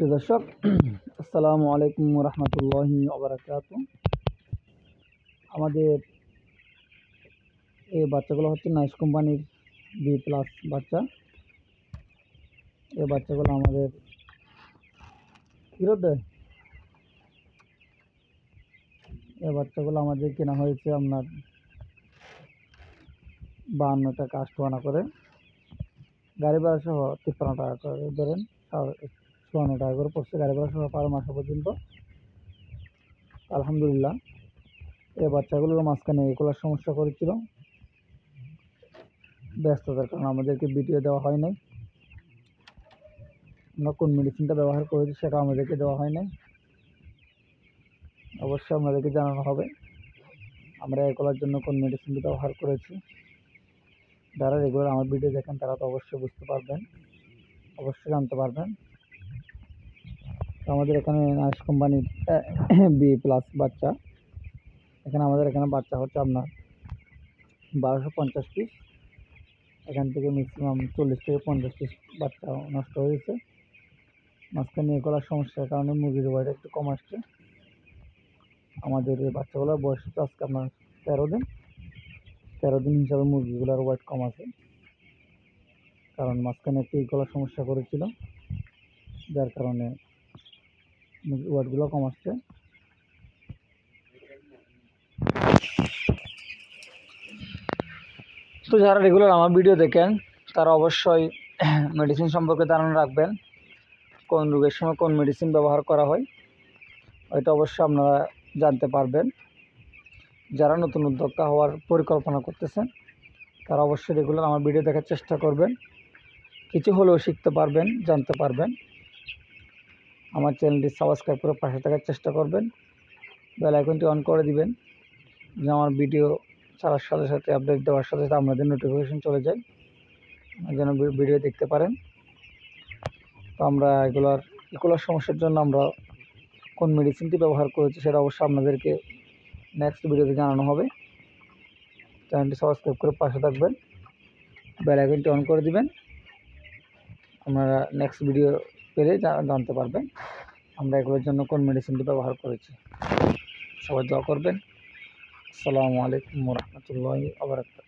প্রিয় দর্শক, আসসালামু আলাইকুম রহমতুল্লাহি ওবারাকাতু। আমাদের এই বাচ্চাগুলো হচ্ছে নাইস কোম্পানির B+ বাচ্চা। এই বাচ্চাগুলো আমাদের ফেরত দেয়। এই বাচ্চাগুলো আমাদের কেনা হয়েছে আপনার 52 টাকা 58 করে, গাড়ি ভাড়া সহ 53 টাকা করে ধরেন, 54 টাকা করে পড়ছে গাড়ি ভাড়া সহ 12 মাস পর্যন্ত। আলহামদুলিল্লাহ, এই বাচ্চাগুলোর মাঝখানে এগুলোর সমস্যা করেছিল, ব্যস্ততার কারণে আমাদেরকে ভিডিও দেওয়া হয় নাই। আমরা কোন মেডিসিনটা ব্যবহার করেছি সেটা আমাদেরকে দেওয়া হয় নাই, অবশ্যই আপনাদেরকে জানানো হবে আমরা এগুলোর জন্য কোন মেডিসিনটা ব্যবহার করেছি। যারা রেগুলার আমার ভিডিও দেখেন তারা তো অবশ্যই বুঝতে পারবেন, অবশ্যই জানতে পারবেন। তো আমাদের এখানে নাইস কোম্পানির B+ বাচ্চা, এখানে আমাদের এখানে বাচ্চা হচ্ছে আপনার 1250 পিস। এখান থেকে ম্যাক্সিমাম 40 থেকে 50 পিস বাচ্চা নষ্ট হয়েছে। মাঝখানে এগুলোর সমস্যার কারণে মুরগির ওয়েট একটু কম আসছে। আমাদের এই বাচ্চাগুলোর বয়স হচ্ছে আজকে আপনার 13 দিন হিসাবে মুরগিগুলোর ওয়েট কম আছে, কারণ মাঝখানে একটু এগুলোর সমস্যা করেছিল, যার কারণে ওয়েটগুলো কম আসছে। তো যারা রেগুলার আমার ভিডিও দেখেন তারা অবশ্যই মেডিসিন সম্পর্কে ধারণা রাখবেন, কোন রোগের সময় কোন মেডিসিন ব্যবহার করা হয় ওইটা অবশ্যই আপনারা জানতে পারবেন। যারা নতুন উদ্যোক্তা হওয়ার পরিকল্পনা করতেছেন তারা অবশ্যই রেগুলার আমার ভিডিও দেখার চেষ্টা করবেন, কিছু হলেও শিখতে পারবেন, জানতে পারবেন। আমার চ্যানেলটি সাবস্ক্রাইব করে পাশে থাকার চেষ্টা করবেন, বেল আইকনটি অন করে দিবেন, যে আমার ভিডিও ছাড়ার সাথে সাথে আপডেট দেওয়ার সাথে সাথে আপনাদের নোটিফিকেশন চলে যায়, যেন ভিডিও দেখতে পারেন। তো আমরা এগুলোর সমস্যার জন্য আমরা কোন মেডিসিনটি ব্যবহার করেছি সেটা অবশ্যই আপনাদেরকে নেক্সট ভিডিওতে জানানো হবে। চ্যানেলটি সাবস্ক্রাইব করে পাশে থাকবেন, বেল আইকনটি অন করে দিবেন, আপনারা নেক্সট ভিডিও পেলে জানতে পারবেন আমরা এগুলোর জন্য কোন মেডিসিনটি ব্যবহার করেছি। সবাই দোয়া করবেন। আসসালামু আলাইকুম রহমতুল্লাহি ওয়া বারাকাতুহু।